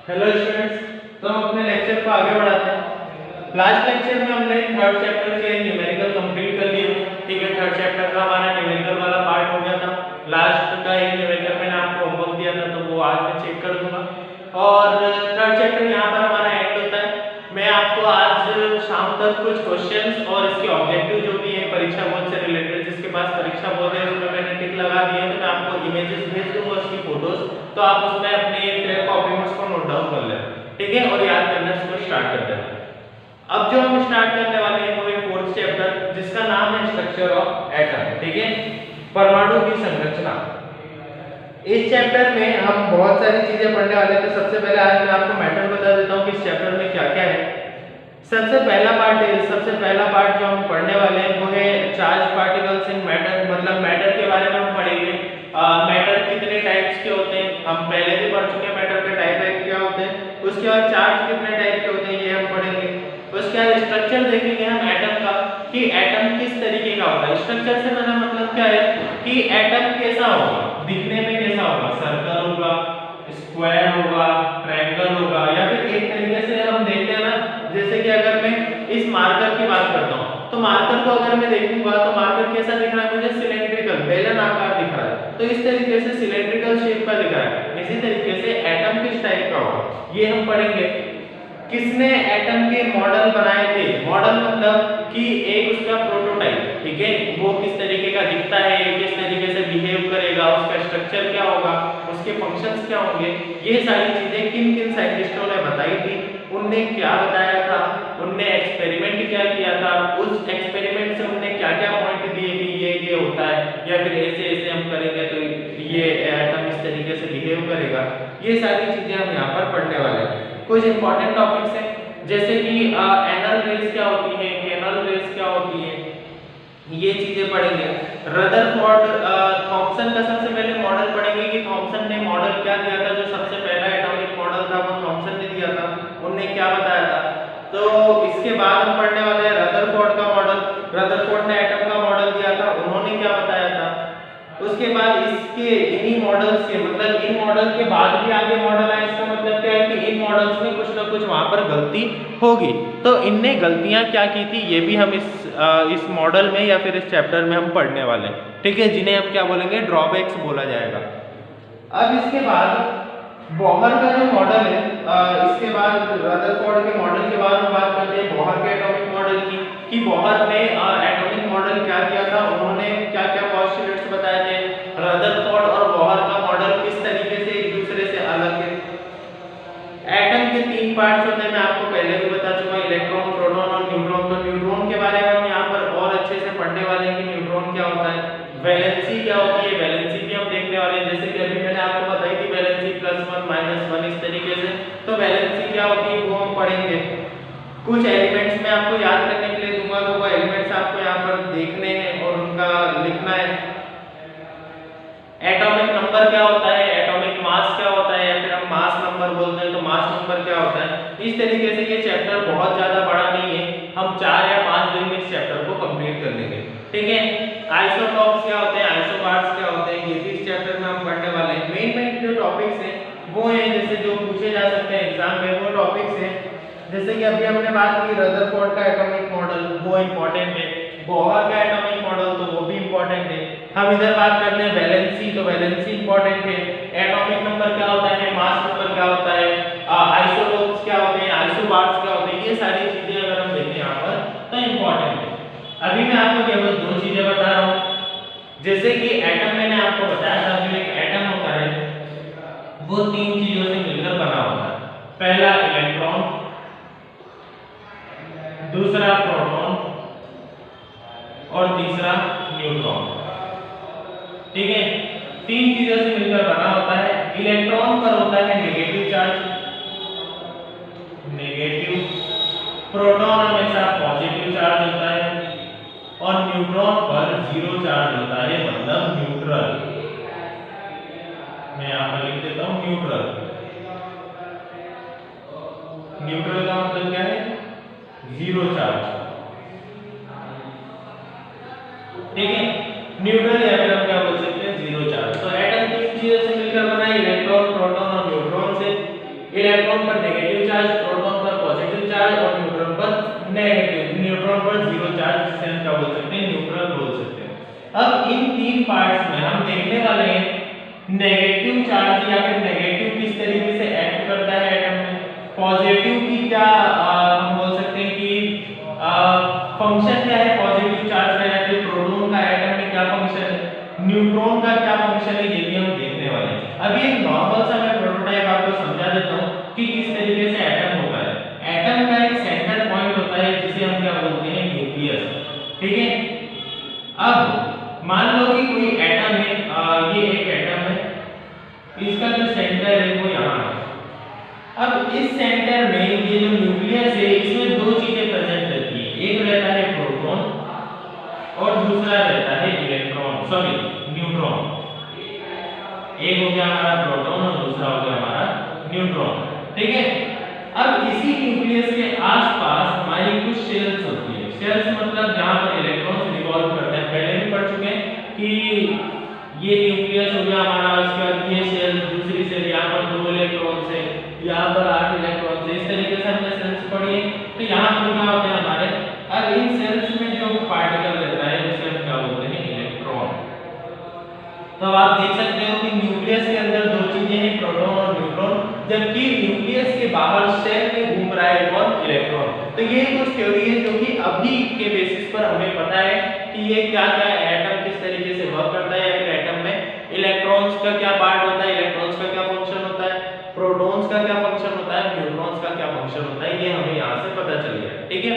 Hello students, तो हम अपने लेक्चर को आगे बढ़ाते हैं। लास्ट लेक्चर में हमने थर्ड चैप्टर के न्यूमेरिकल कंप्लीट कर लिए। ठीक है, थर्ड चैप्टर का हमारा न्यूमेरिकल वाला पार्ट हो गया था। लास्ट का एक न्यूमेरिकल मैंने आपको होमवर्क दिया था, तो वो आज मैं चेक कर दूंगा। और थर्ड चैप्टर यहाँ पर हमारा एंड होता है। मैं आपको आज शाम तक कुछ क्वेश्चंस और इसके ऑब्जेक्टिव जो भी है परीक्षा बोर्ड से रिलेटेड, जिसके पास परीक्षा बोर्ड है उसमें मैंने टिक लगा दिए, तो मैं आपको इमेजेस भेज दूंगा उसकी फोटोज, तो आप उसमें अपनी कॉपी में उसको नोट डाउन कर लेना। ठीक है, और याद करना इसको स्टार्ट कर देना। अब जो हम स्टार्ट करने वाले हैं वो है फोर्थ चैप्टर, जिसका नाम है स्ट्रक्चर ऑफ एटम। ठीक है, परमाणु की संरचना। इस चैप्टर में हम बहुत सारी चीजें पढ़ने वाले हैं। तो सबसे पहले आज मैं आपको मैटर बता देता हूँ कि इस चैप्टर में क्या क्या है। सबसे पहला पार्ट जो हम पढ़ने वाले हैं वो है चार्ज पार्टिकल्स इन मैटर, मतलब मैटर के बारे में हम पढ़ेंगे। मैटर कितने टाइप्स के होते हैं, हम पहले भी पढ़ चुके हैं मैटर के टाइप क्या होते हैं। उसके बाद चार्ज कितने टाइप के होते हैं ये हम पढ़ेंगे। उसके बाद स्ट्रक्चर देखेंगे हम एटम का, कि एटम किस तरीके का होगा। स्ट्रक्चर से मेरा मतलब क्या है कि एटम कैसा होगा, दिखने में कैसा होगा, सर्कल होगा, स्क्वायर होगा, ट्रायंगल होगा, या फिर एक तरीके से हम देखते हैं ना, जैसे कि अगर मैं इस मार्कर की बात करता हूँ, तो मार्कर को अगर मैं देखूंगा तो मार्कर कैसा दिख रहा है मुझे, सिलेंड्रिकल बेलन आकार दिख रहा है। तो इस तरीके से सिलेंड्रिकल शेप का दिख रहा है। इसी तरीके से एटम किस टाइप का होगा ये हम पढ़ेंगे। किसने एटम के मॉडल बनाए थे, मॉडल मतलब कि एक उसका प्रोटोटाइप। ठीक है, वो किस तरीके का दिखता है, किस तरीके से बिहेव करेगा, उसका स्ट्रक्चर क्या होगा, उसके फंक्शंस क्या होंगे, ये सारी चीजें किन किन साइंटिस्टों ने बताई थी, उनने क्या बताया था, उनने एक्सपेरिमेंट क्या किया था, उस एक्सपेरिमेंट से उनने क्या क्या पॉइंट दिए कि ये होता है, या फिर ऐसे ऐसे हम करेंगे तो ये एटम इस तरीके से बिहेव करेगा। ये सारी चीजें हम यहाँ पर पढ़ने वाले हैं। कुछ इंपॉर्टेंट टॉपिक्स हैं जैसे कि एनल रेस क्या होती है, कैनल रेस क्या होती है, ये चीजें पढ़ेंगे। रदरफोर्ड थॉमसन का सबसे पहले मॉडल पढ़ेंगे कि थॉमसन ने मॉडल क्या दिया था, जो सबसे पहला एटॉमिक मॉडल था वो थॉमसन ने दिया था, उनने क्या बताया था। तो इसके बाद हम पढ़ने वाले हैं रदरफोर्ड का मॉडल। रदरफोर्ड ने एटम का मॉडल दिया था, उन्होंने क्या बताया था। उसके बाद इसके इन्हीं मॉडल्स के, मतलब इन मॉडल के बाद भी आगे मॉडल आए, इसका मतलब क्या है कि इन मॉडल्स में कुछ ना कुछ वहां पर गलती होगी। तो इनने गलतियां क्या की थी ये भी हम इस मॉडल में या फिर इस चैप्टर में हम पढ़ने वाले हैं। ठीक है, जिन्हें हम क्या बोलेंगे, ड्रॉबैक्स बोला जाएगा। अब इसके बाद बोहर का जो मॉडल है, इसके बाद रदरफोर्ड के मॉडल के बाद हम बात करते हैं बोहर के एटॉमिक मॉडल की, कि बोहर ने एटॉमिक मॉडल क्या दिया था, उन्होंने क्या क्या पोस्टुलेट्स बताए थे। रदरफोर्ड और बोहर का मॉडल किस तरीके से एक दूसरे से अलग है। एटम के तीन पार्ट्स होते हैं, मैं आपको पहले भी बता चुका हूं, इलेक्ट्रॉन, प्रोटॉन और न्यूट्रॉन। तो न्यूट्रॉन के बारे में हम यहाँ पर और अच्छे से पढ़ने वाले हैं कि न्यूट्रॉन क्या होता है, वैलेंसी क्या होती है, वैलेंसी भी हम देखने वाले हैं। जैसे कि अभी मैंने आपको बताई थी वैलेंसी +1 -1 इस तरीके से, तो वैलेंसी क्या होती है वो हम पढ़ेंगे। कुछ एलिमेंट्स मैं आपको याद करने के लिए दूंगा, तो वो एलिमेंट्स आपको यहाँ पर देखने हैं और उनका लिखना है। एटॉमिक नंबर क्या होता है, एटॉमिक मास क्या होता है, या फिर हम मास नंबर बोलते हैं तो मास नंबर क्या होता है। इस तरीके से ये चैप्टर बहुत ज्यादा बड़ा नहीं है, हम 4 या 5 दिन में इस चैप्टर को कंप्लीट कर लेंगे। ठीक है, आइसोटॉप्स क्या होते हैं, आइसोबार्स क्या होते हैं, ये भी इस चैप्टर में हम पढ़ने वाले हैं। मेन जो टॉपिक्स हैं वो हैं, जैसे जो पूछे जा सकते हैं एग्जाम में, वो टॉपिक्स हैं जैसे कि अभी हमने बात की रदरफोर्ड का एटॉमिक मॉडल, वो इंपॉर्टेंट है। बोहर का एटॉमिक मॉडल, तो वो भी इंपॉर्टेंट है। हम इधर बात करते हैं वैलेंसी, तो वैलेंसी इंपॉर्टेंट है। एटॉमिक नंबर क्या होता है, मास नंबर क्या होता है, आइसोटोप्स क्या होते हैं, आइसोबार्स क्या होते हैं, ये सारी चीजें अगर हम देखें यहाँ पर तो इंपॉर्टेंट है। अभी मैं आपको केवल 2 चीजें बता रहा हूँ। जैसे कि एटम मैंने आपको बताया था, जो एक एटम होता है वो 3 चीजों से मिलकर बना होता है। पहला इलेक्ट्रॉन, दूसरा प्रोटॉन और तीसरा न्यूट्रॉन। ठीक है, 3 चीजों से मिलकर बना होता है। इलेक्ट्रॉन पर होता है नेगेटिव चार्ज, नेगेटिव। प्रोटॉन हमेशा पॉजिटिव चार्ज होता है और न्यूट्रॉन पर 0 चार्ज होता है, मतलब न्यूट्रल। मैं यहां पर लिख देता हूं न्यूट्रल। न्यूट्रल का मतलब क्या है, 0 चार्ज। ठीक है, न्यूट्रल या फिर हम क्या बोल सकते हैं, 0 चार्ज। तो एटम 3 चीजों से मिलकर बना है, इलेक्ट्रॉन, प्रोटॉन और न्यूट्रॉन से। इलेक्ट्रॉन पर नेगेटिव चार्ज, प्रोटॉन पर पॉजिटिव चार्ज और न्यूट्रॉन पर नेगेटिव, न्यूट्रॉन पर जीरो चार्ज, जिसे हम क्या बोल सकते हैं, न्यूट्रल बोल सकते हैं। अब इन तीन पार्ट्स में हम देखने वाले हैं नेगेटिव चार्ज या फिर नेगेटिव किस तरीके से एक्ट करता है एटम में, पॉजिटिव की क्या हम बोल सकते हैं कि फंक्शन क्या है पॉजिटिव चार्ज का, या फिर प्रोटॉन का एटम में क्या फंक्शन है, न्यूट्रॉन का क्या फंक्शन है, ये भी हम देखने वाले हैं। अभी एक नॉर्मल सा मैं प्रोटोटाइप आपको समझा देता हूं कि किस तरीके से एटम होता है। एटम का एक सेंटर पॉइंट होता है जिसे हम क्या बोलते हैं, न्यूक्लियस, ठीक है। अब मान लो कि कोई एटम है, ये एक एटम है, इसका जो सेंटर है वो यहाँ है। अब इस सेंटर में ये जो न्यूक्लियस है इसमें दो चीजें प्रेजेंट रहती है, एक रहता है प्रोटॉन और दूसरा रहता है इलेक्ट्रॉन, सॉरी न्यूट्रॉन। एक हो गया हमारा प्रोटॉन और दूसरा हो गया हमारा न्यूट्रॉन, ठीक है। अब इसी न्यूक्लियस के आसपास हमारी कुछ शेल्स होती है। शेल्स मतलब जहां पर इलेक्ट्रॉन्स रिवॉल्व करते हैं, पहले भी पढ़ चुके हैं कि ये न्यूक्लियस हो गया हमारा, उसके बाद ये शेल, दूसरी शेल, यहाँ पर 2 इलेक्ट्रॉन से, यहाँ पर 8 इलेक्ट्रॉन से, इस तरीके से हमने सेल्स पढ़ी है। तो यहाँ पर क्या होते हैं हमारे, अब इन सेल्स में जो पार्टिकल रहता है उसे हम क्या बोलते हैं, इलेक्ट्रॉन। तो आप देख सकते हो कि न्यूक्लियस के अंदर दो चीजें हैं, प्रोटॉन और न्यूट्रॉन, जबकि न्यूक्लियस के बाहर शेल में घूम रहा है कौन, इलेक्ट्रॉन। तो ये कुछ थ्योरी है जो कि अभी के बेसिस पर हमें पता है कि ये क्या क्या एटम किस तरीके से वर्क करता है, या फिर एटम में इलेक्ट्रॉन्स का क्या पार्ट होता है, इलेक्ट्रॉन्स का क्या फंक्शन होता है, प्रोटॉन्स का क्या फंक्शन होता है, न्यूट्रॉन्स का क्या फंक्शन होता है, ये हमें यहाँ से पता चल गया, ठीक है।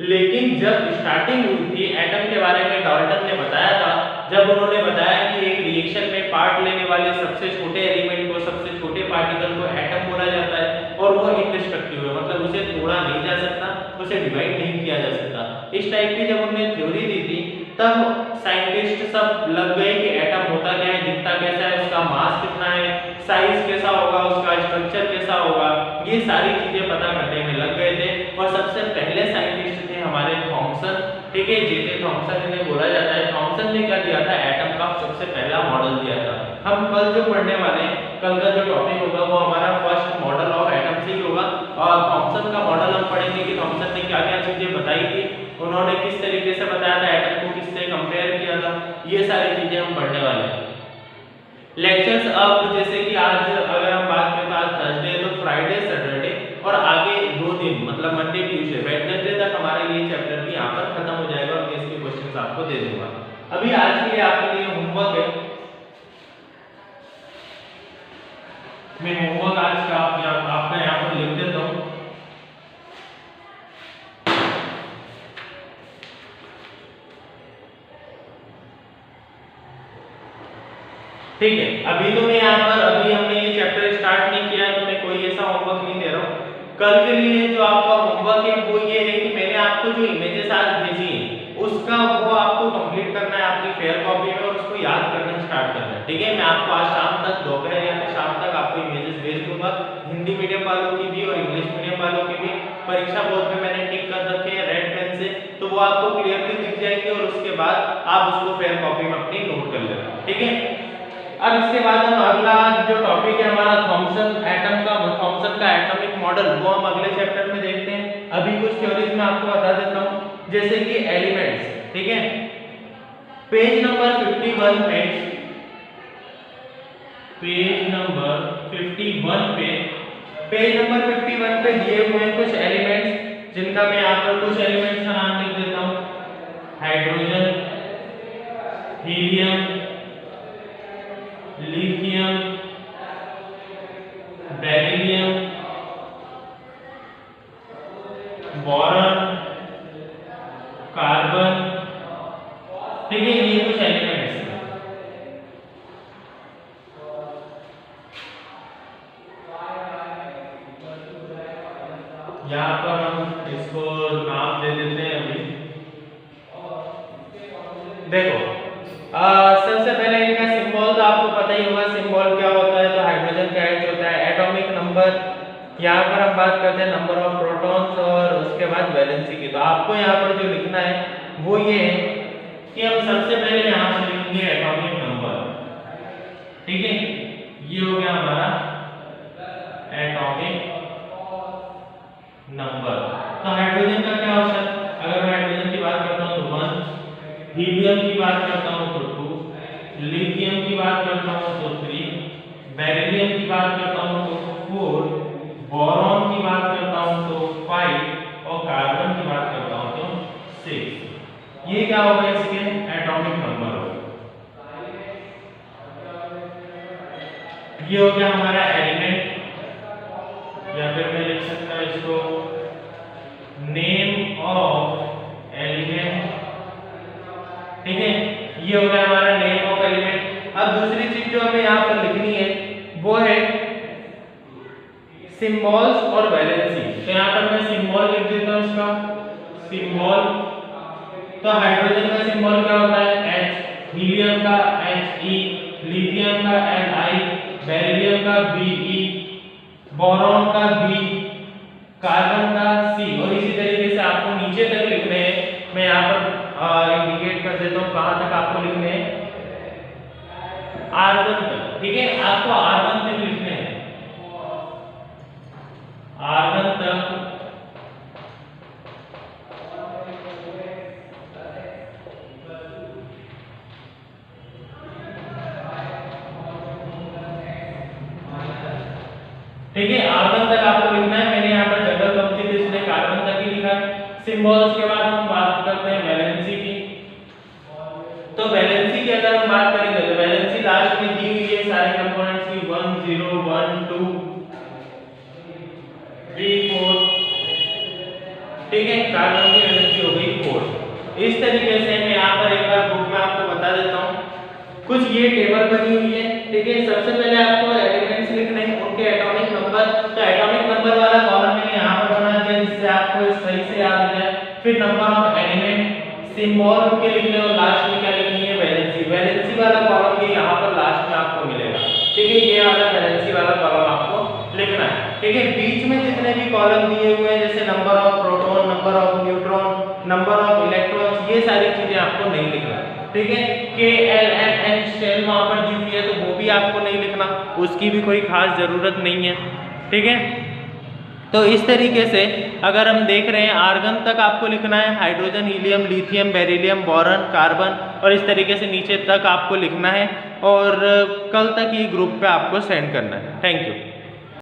लेकिन जब स्टार्टिंग हुई थी एटम के बारे में, डाल्टन ने बताया था, जब उन्होंने बताया कि एक रिएक्शन में पार्ट लेने वाले सबसे छोटे एलिमेंट को, सबसे छोटे पार्टिकल को एटम बोला जाता है, और वो इंडिस्ट्रक्टिव है, मतलब उसे तोड़ा नहीं जा सकता, उसे डिवाइड नहीं किया जा सकता। इस टाइप की जब उन्होंने थ्योरी दी थी तब साइंटिस्ट सब लग गए कि एटम होता क्या है, दिखता कैसा है, उसका मास कितना है, साइज कैसा होगा, उसका स्ट्रक्चर कैसा होगा, ये सारी चीजें पता करने में लग गए थे। और सबसे पहले साइंटिस्ट थे हमारे थॉमसन, ठीक है, जे.जे. थॉमसन इन्हें बोला जाता है। थॉमसन ने क्या दिया था, एटम का सबसे पहला मॉडल दिया था। हम कल जो पढ़ने वाले हैं, कल का जो टॉपिक होगा वो हमारा फर्स्ट मॉडल ऑफ एटम से ही होगा, और थॉमसन का मॉडल हम पढ़ेंगे कि थॉमसन ने क्या क्या चीजें बताई थी, उन्होंने किस तरीके से बताया था, एटम को किससे कंपेयर किया था, ये सारी चीजें हम पढ़ने वाले हैं। लेक्चर्स अब जैसे कि आज अगर हम बात करें तो आज थर्सडे है, तो फ्राइडे, सैटरडे और आगे 2 दिन मतलब मंडे, ट्यूसडे, वेडनेसडे तक हमारा ये चैप्टर भी यहाँ पर खत्म हो जाएगा और इसके क्वेश्चंस आपको दे दूंगा। अभी आज के लिए आपके लिए होमवर्क है, मैं होमवर्क आज का आपका यहाँ पर लिख देता हूँ। ठीक है, अभी तो मैं यहाँ पर, अभी हमने ये चैप्टर स्टार्ट नहीं किया तो मैं कोई ऐसा होमवर्क नहीं दे रहा हूँ। कल के लिए जो आपका होमवर्क है वो ये है कि मैंने आपको जो इमेजेस आज भेजी है उसका वो आपको कंप्लीट करना है आपकी फेयर कॉपी में, और उसको याद करना स्टार्ट करना है, ठीक है। मैं आपको आज शाम तक, दोपहर या फिर शाम तक आपको इमेजेस भेज दूंगा, हिंदी मीडियम वालों की भी और इंग्लिश मीडियम वालों की भी। परीक्षा बोर्ड में मैंने टिक कर रखे हैं रेड पेन से, तो वो आपको क्लियरली दिख जाएंगे और उसके बाद आप उसको फेयर कॉपी में अपनी नोट कर लेना, ठीक है। अब इसके बाद हम अगला जो टॉपिक है हमारा थॉमसन एटम का, थॉमसन का एटॉमिक मॉडल, वो हम अगले चैप्टर में देखते हैं। अभी कुछ थ्योरीज मैं आपको बता देता हूँ, जैसे कि एलिमेंट्स, ठीक है। पेज नंबर 51 पे, पेज नंबर 51 पे, पेज नंबर 51 पे दिए हुए हैं कुछ एलिमेंट्स, जिनका मैं यहाँ पर कुछ एलिमेंट्स का नाम लिख देता हूँ। Hydrogen, helium, lithium, beryllium, boron, carbon, ठीक है, ये कुछ एलिमेंट्स हैं। यहाँ पर हम इसको नाम दे देते हैं अभी। देखो, सबसे पहले इनका सिंबल तो आपको पता ही होगा, सिंबल क्या होता है, तो हाइड्रोजन का H होता है। एटॉमिक नंबर, यहाँ पर हम बात करते हैं नंबर ऑफ प्रोटॉन्स और उसके बाद वैलेंसी की। तो आपको यहाँ पर जो लिखना है वो ये है कि हम सबसे पहले यहाँ पर लिखेंगे एटॉमिक नंबर, ठीक है। ये हो गया हमारा एटॉमिक नंबर। तो हाइड्रोजन का क्या होता है? अगर मैं हाइड्रोजन की बात करता हूं तो 1, हीलियम की बात करता हूं तो 2, लिथियम की बात करता हूं तो 3, बेरिलियम की बात करता हूं तो 4, बोरॉन की बात करता हूं तो 5 और कार्बन की बात करता हूं तो 6। ये क्या होगा? इसके एटॉमिक नंबर होगा। ये हो गया हमारा एलिमेंट, या फिर मैं लिख सकता हूं इसको नेम ऑफ एलिमेंट। ठीक है, ये हो गया हमारा नेम ऑफ एलिमेंट। अब दूसरी चीज जो हमें यहाँ पर लिखनी है वो है सिंबल्स और वैलेंसी। तो यहाँ पर मैं सिंबल लिख देता हूँ इसका सिंबल। तो हाइड्रोजन का सिंबल क्या होता है? H, हीलियम का He, लिथियम का Li, बेरिलियम का Be, बोरॉन का B, कार्बन का C। और इसी तरीके से आपको नीचे तक लिखने हैं। मैं यहाँ पर इंडिकेट कर देता हूँ कहाँ तक आपको लिखने हैं, R1 तक। ठीक है, आपको R1 तक लिखने हैं, R1 तक। ठीक है, R1 तक आपको लिखना है। मैंने यहाँ पर जगह कम थी इसलिए कार्बन तक ही लिखा है। सिंबल्स के बाद हम बात करते हैं वैलेंसी की। तो वैलेंसी की अगर हम बात करेंगे तो वैलेंसी लास्ट में दी हुई है सारे कंपोनेंट्स की 1 0 1 2 3 4। ठीक है, कार्बन की वैलेंसी हो गई 4। इस तरीके से मैं यहाँ पर एक बार बुक में आपको बता देता हूँ, कुछ ये टेबल बनी हुई है। ठीक है, सबसे पहले आपको एलिमेंट्स लिखने हैं, उनके एटॉमिक नंबर। तो एटॉमिक नंबर वाला कॉलम मैंने यहाँ पर बना दिया जिससे आपको सही से याद हो जाए। फिर नंबर ऑफ एलिमेंट, सिंबल उनके लिखने और लास्ट में क्या लिखनी है? वैलेंसी। वैलेंसी वाला कॉलम ये यहाँ पर लास्ट में आपको मिलेगा। ठीक है, ये वाला वैलेंसी वाला कॉलम आपको लिखना है। ठीक है, बीच में जितने भी कॉलम दिए हुए हैं जैसे number of proton, number of neutron, number of electrons, ये सारी चीजें आपको नहीं लिखना। ठीक है, K L M N shell वहां पर दी हुई है तो वो भी आपको नहीं लिखना, उसकी भी कोई खास जरूरत नहीं है। ठीक है, तो इस तरीके से अगर हम देख रहे हैं आर्गन तक आपको लिखना है, hydrogen, helium, lithium, beryllium, boron, carbon, और इस तरीके से नीचे तक आपको लिखना है और कल तक ये ग्रुप पे आपको सेंड करना है। Thank you.